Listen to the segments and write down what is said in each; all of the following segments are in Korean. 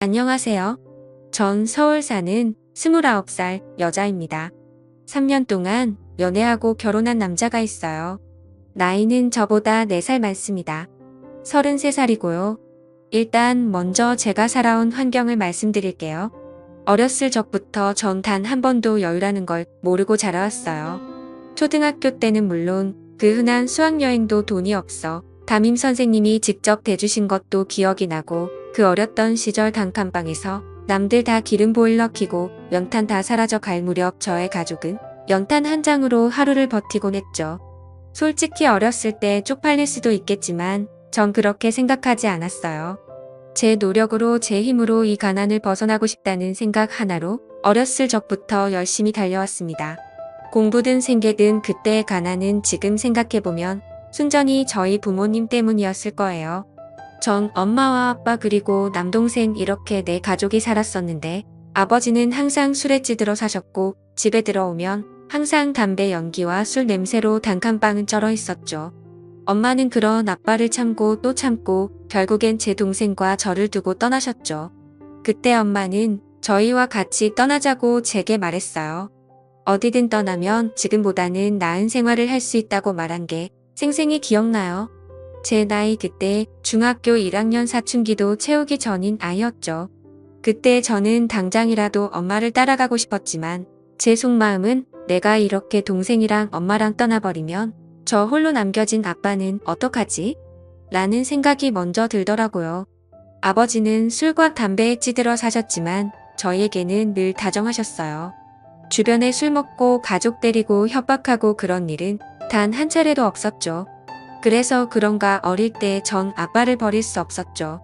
안녕하세요. 전 서울 사는 29살 여자입니다. 3년 동안 연애하고 결혼한 남자가 있어요. 나이는 저보다 4살 많습니다. 33살이고요. 일단 먼저 제가 살아온 환경을 말씀드릴게요. 어렸을 적부터 전 단 한 번도 여유라는 걸 모르고 자라왔어요. 초등학교 때는 물론 그 흔한 수학여행도 돈이 없어 담임 선생님이 직접 대주신 것도 기억이 나고, 그 어렸던 시절 단칸방에서 남들 다 기름 보일러 켜고 연탄 다 사라져 갈 무렵 저의 가족은 연탄 한 장으로 하루를 버티곤 했죠. 솔직히 어렸을 때 쪽팔릴 수도 있겠지만 전 그렇게 생각하지 않았어요. 제 노력으로, 제 힘으로 이 가난을 벗어나고 싶다는 생각 하나로 어렸을 적부터 열심히 달려왔습니다. 공부든 생계든 그때의 가난은 지금 생각해보면 순전히 저희 부모님 때문이었을 거예요. 전 엄마와 아빠 그리고 남동생 이렇게 4가족이 살았었는데, 아버지는 항상 술에 찌들어 사셨고 집에 들어오면 항상 담배 연기와 술 냄새로 단칸방은 쩔어 있었죠. 엄마는 그런 아빠를 참고 또 참고 결국엔 제 동생과 저를 두고 떠나셨죠. 그때 엄마는 저희와 같이 떠나자고 제게 말했어요. 어디든 떠나면 지금보다는 나은 생활을 할 수 있다고 말한 게 생생히 기억나요. 제 나이 그때 중학교 1학년 사춘기도 채우기 전인 아이였죠. 그때 저는 당장이라도 엄마를 따라가고 싶었지만 제 속마음은 내가 이렇게 동생이랑 엄마랑 떠나버리면 저 홀로 남겨진 아빠는 어떡하지? 라는 생각이 먼저 들더라고요. 아버지는 술과 담배에 찌들어 사셨지만 저희에게는 늘 다정하셨어요. 주변에 술 먹고 가족 때리고 협박하고 그런 일은 단 한 차례도 없었죠. 그래서 그런가 어릴 때 전 아빠를 버릴 수 없었죠.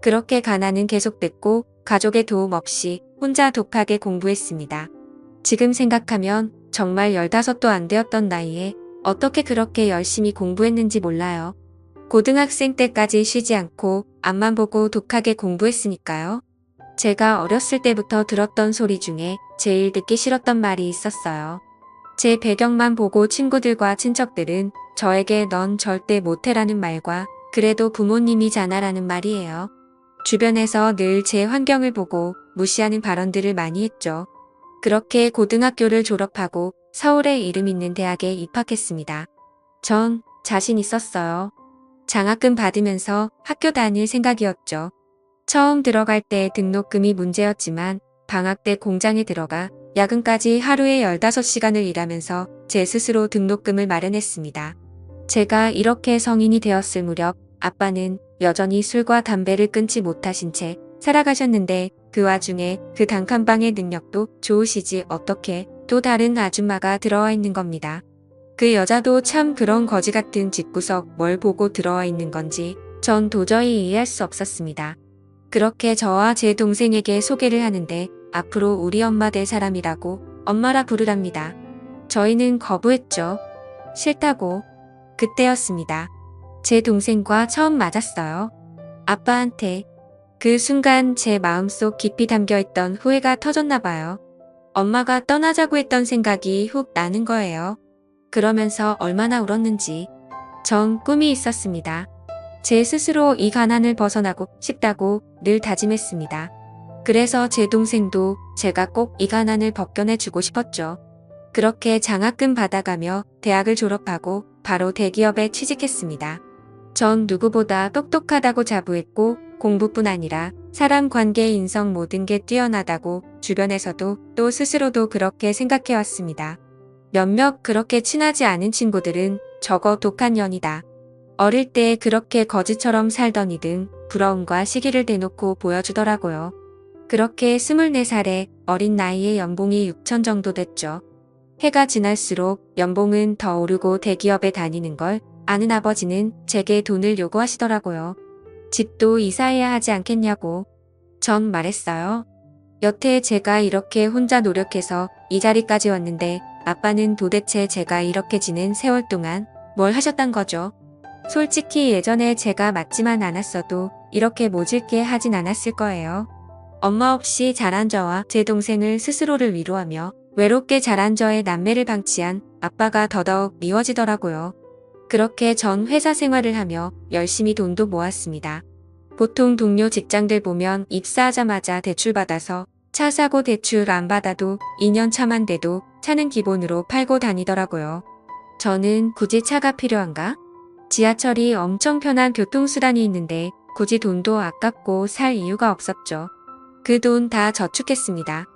그렇게 가난은 계속됐고 가족의 도움 없이 혼자 독하게 공부했습니다. 지금 생각하면 정말 15도 안 되었던 나이에 어떻게 그렇게 열심히 공부했는지 몰라요. 고등학생 때까지 쉬지 않고 앞만 보고 독하게 공부했으니까요. 제가 어렸을 때부터 들었던 소리 중에 제일 듣기 싫었던 말이 있었어요. 제 배경만 보고 친구들과 친척들은 저에게 넌 절대 못해라는 말과 그래도 부모님이잖아라는 말이에요. 주변에서 늘 제 환경을 보고 무시하는 발언들을 많이 했죠. 그렇게 고등학교를 졸업하고 서울에 이름 있는 대학에 입학했습니다. 전 자신 있었어요. 장학금 받으면서 학교 다닐 생각이었죠. 처음 들어갈 때 등록금이 문제였지만 방학 때 공장에 들어가 야근까지 하루에 15시간을 일하면서 제 스스로 등록금을 마련했습니다. 제가 이렇게 성인이 되었을 무렵 아빠는 여전히 술과 담배를 끊지 못하신 채 살아가셨는데, 그 와중에 그 단칸방의 능력도 좋으시지 어떻게 또 다른 아줌마가 들어와 있는 겁니다. 그 여자도 참 그런 거지 같은 집구석 뭘 보고 들어와 있는 건지 전 도저히 이해할 수 없었습니다. 그렇게 저와 제 동생에게 소개를 하는데 앞으로 우리 엄마 될 사람이라고 엄마라 부르랍니다. 저희는 거부했죠. 싫다고. 그때였습니다. 제 동생과 처음 맞았어요. 아빠한테. 그 순간 제 마음속 깊이 담겨있던 후회가 터졌나 봐요. 엄마가 떠나자고 했던 생각이 훅 나는 거예요. 그러면서 얼마나 울었는지. 전 꿈이 있었습니다. 제 스스로 이 가난을 벗어나고 싶다고 늘 다짐했습니다. 그래서 제 동생도 제가 꼭 이 가난을 벗겨내주고 싶었죠. 그렇게 장학금 받아가며 대학을 졸업하고 바로 대기업에 취직했습니다. 전 누구보다 똑똑하다고 자부했고 공부뿐 아니라 사람 관계, 인성 모든 게 뛰어나다고 주변에서도 또 스스로도 그렇게 생각해왔습니다. 몇몇 그렇게 친하지 않은 친구들은 저거 독한 년이다. 어릴 때 그렇게 거지처럼 살더니 등 부러움과 시기를 대놓고 보여주더라고요. 그렇게 24살의 어린 나이에 연봉이 6천 정도 됐죠. 해가 지날수록 연봉은 더 오르고 대기업에 다니는 걸 아는 아버지는 제게 돈을 요구하시더라고요. 집도 이사해야 하지 않겠냐고. 전 말했어요. 여태 제가 이렇게 혼자 노력해서 이 자리까지 왔는데 아빠는 도대체 제가 이렇게 지낸 세월 동안 뭘 하셨단 거죠? 솔직히 예전에 제가 맞지만 않았어도 이렇게 모질게 하진 않았을 거예요. 엄마 없이 자란 저와 제 동생을 스스로를 위로하며 외롭게 자란 저의 남매를 방치한 아빠가 더더욱 미워지더라고요. 그렇게 전 회사 생활을 하며 열심히 돈도 모았습니다. 보통 동료 직장들 보면 입사하자마자 대출 받아서 차 사고 대출 안 받아도 2년 차만 돼도 차는 기본으로 팔고 다니더라고요. 저는 굳이 차가 필요한가? 지하철이 엄청 편한 교통수단이 있는데 굳이 돈도 아깝고 살 이유가 없었죠. 그 돈 다 저축했습니다.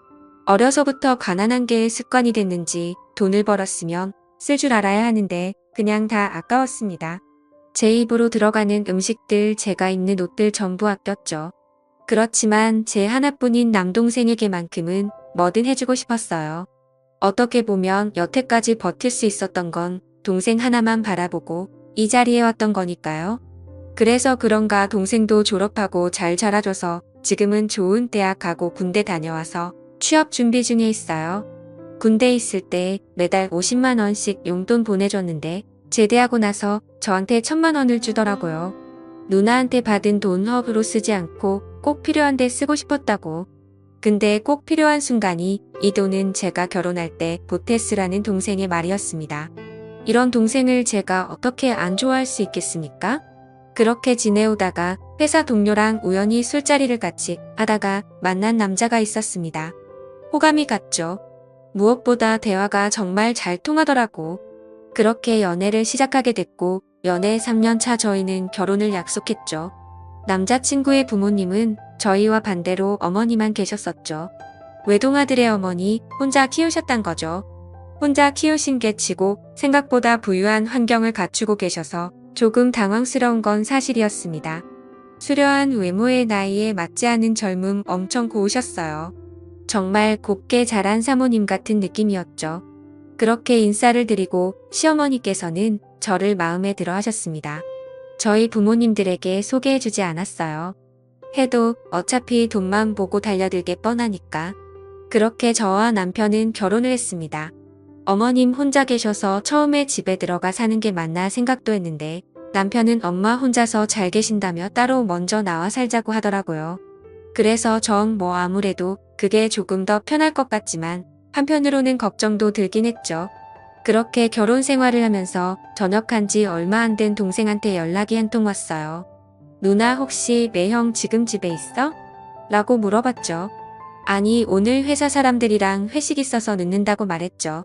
어려서부터 가난한 게 습관이 됐는지 돈을 벌었으면 쓸 줄 알아야 하는데 그냥 다 아까웠습니다. 제 입으로 들어가는 음식들, 제가 입는 옷들 전부 아꼈죠. 그렇지만 제 하나뿐인 남동생에게만큼은 뭐든 해주고 싶었어요. 어떻게 보면 여태까지 버틸 수 있었던 건 동생 하나만 바라보고 이 자리에 왔던 거니까요. 그래서 그런가 동생도 졸업하고 잘 자라줘서 지금은 좋은 대학 가고 군대 다녀와서 취업 준비 중에 있어요. 군대에 있을 때 매달 50만 원씩 용돈 보내줬는데 제대하고 나서 저한테 1,000만 원을 주더라고요. 누나한테 받은 돈 허브로 쓰지 않고 꼭 필요한 데 쓰고 싶었다고. 근데 꼭 필요한 순간이 이 돈은 제가 결혼할 때 보태 쓰라는 동생의 말이었습니다. 이런 동생을 제가 어떻게 안 좋아할 수 있겠습니까? 그렇게 지내오다가 회사 동료랑 우연히 술자리를 같이 하다가 만난 남자가 있었습니다. 호감이 갔죠. 무엇보다 대화가 정말 잘 통하더라고. 그렇게 연애를 시작하게 됐고 연애 3년 차 저희는 결혼을 약속했죠. 남자친구의 부모님은 저희와 반대로 어머니만 계셨었죠. 외동아들의 어머니 혼자 키우셨단 거죠. 혼자 키우신 게 치고 생각보다 부유한 환경을 갖추고 계셔서 조금 당황스러운 건 사실이었습니다. 수려한 외모의 나이에 맞지 않은 젊음 엄청 고우셨어요. 정말 곱게 자란 사모님 같은 느낌이었죠. 그렇게 인사를 드리고 시어머니께서는 저를 마음에 들어 하셨습니다. 저희 부모님들에게 소개해주지 않았어요. 해도 어차피 돈만 보고 달려들게 뻔하니까. 그렇게 저와 남편은 결혼을 했습니다. 어머님 혼자 계셔서 처음에 집에 들어가 사는 게 맞나 생각도 했는데 남편은 엄마 혼자서 잘 계신다며 따로 먼저 나와 살자고 하더라고요. 그래서 전 뭐 아무래도 그게 조금 더 편할 것 같지만 한편으로는 걱정도 들긴 했죠. 그렇게 결혼 생활을 하면서 전역한 지 얼마 안 된 동생한테 연락이 한 통 왔어요. 누나 혹시 매형 지금 집에 있어? 라고 물어봤죠. 아니 오늘 회사 사람들이랑 회식 있어서 늦는다고 말했죠.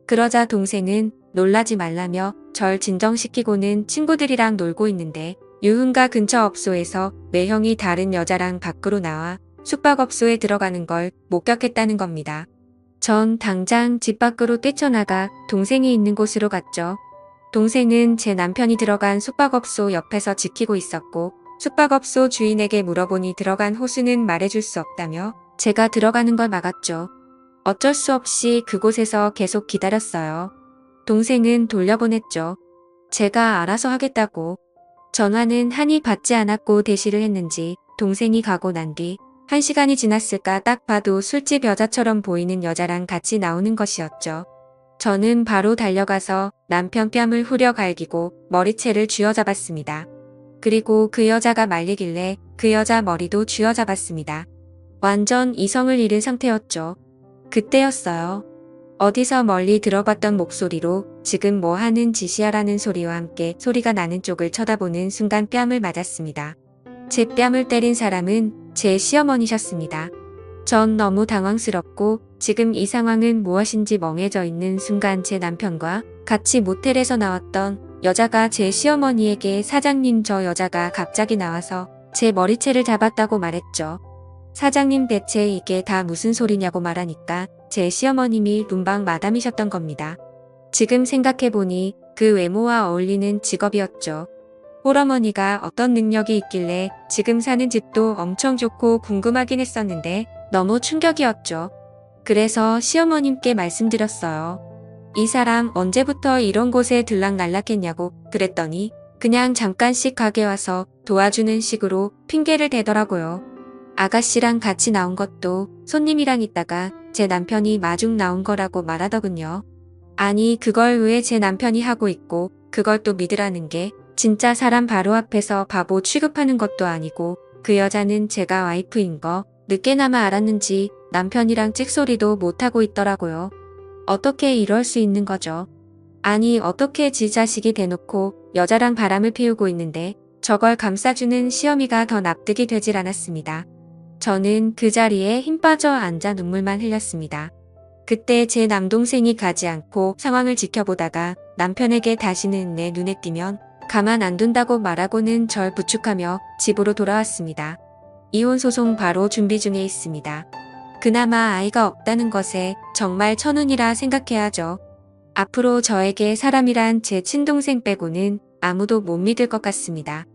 그러자 동생은 놀라지 말라며 절 진정시키고는 친구들이랑 놀고 있는데 유흥가 근처 업소에서 매형이 다른 여자랑 밖으로 나와 숙박업소에 들어가는 걸 목격했다는 겁니다. 전 당장 집 밖으로 뛰쳐나가 동생이 있는 곳으로 갔죠. 동생은 제 남편이 들어간 숙박업소 옆에서 지키고 있었고 숙박업소 주인에게 물어보니 들어간 호수는 말해줄 수 없다며 제가 들어가는 걸 막았죠. 어쩔 수 없이 그곳에서 계속 기다렸어요. 동생은 돌려보냈죠. 제가 알아서 하겠다고. 전화는 한이 받지 않았고 대시를 했는지 동생이 가고 난 뒤 1시간이 지났을까 딱 봐도 술집 여자처럼 보이는 여자랑 같이 나오는 것이었죠. 저는 바로 달려가서 남편 뺨을 후려 갈기고 머리채를 쥐어잡았습니다. 그리고 그 여자가 말리길래 그 여자 머리도 쥐어잡았습니다. 완전 이성을 잃은 상태였죠. 그때였어요. 어디서 멀리 들어봤던 목소리로 지금 뭐 하는 짓이야라는 소리와 함께 소리가 나는 쪽을 쳐다보는 순간 뺨을 맞았습니다. 제 뺨을 때린 사람은 제 시어머니셨습니다. 전 너무 당황스럽고 지금 이 상황은 무엇인지 멍해져 있는 순간 제 남편과 같이 모텔에서 나왔던 여자가 제 시어머니에게 사장님 저 여자가 갑자기 나와서 제 머리채를 잡았다고 말했죠. 사장님 대체 이게 다 무슨 소리냐고 말하니까 제 시어머님이 문방 마담이셨던 겁니다. 지금 생각해보니 그 외모와 어울리는 직업이었죠. 홀어머니가 어떤 능력이 있길래 지금 사는 집도 엄청 좋고 궁금하긴 했었는데 너무 충격이었죠. 그래서 시어머님께 말씀드렸어요. 이 사람 언제부터 이런 곳에 들락날락했냐고 그랬더니 그냥 잠깐씩 가게 와서 도와주는 식으로 핑계를 대더라고요. 아가씨랑 같이 나온 것도 손님이랑 있다가 제 남편이 마중 나온 거라고 말하더군요. 아니 그걸 왜 제 남편이 하고 있고 그걸 또 믿으라는 게 진짜 사람 바로 앞에서 바보 취급하는 것도 아니고 그 여자는 제가 와이프인 거 늦게나마 알았는지 남편이랑 찍소리도 못하고 있더라고요. 어떻게 이럴 수 있는 거죠? 아니 어떻게 지 자식이 대놓고 여자랑 바람을 피우고 있는데 저걸 감싸주는 시어미가 더 납득이 되질 않았습니다. 저는 그 자리에 힘 빠져 앉아 눈물만 흘렸습니다. 그때 제 남동생이 가지 않고 상황을 지켜보다가 남편에게 다시는 내 눈에 띄면 가만 안 둔다고 말하고는 절 부축하며 집으로 돌아왔습니다. 이혼 소송 바로 준비 중에 있습니다. 그나마 아이가 없다는 것에 정말 천운이라 생각해야죠. 앞으로 저에게 사람이란 제 친동생 빼고는 아무도 못 믿을 것 같습니다.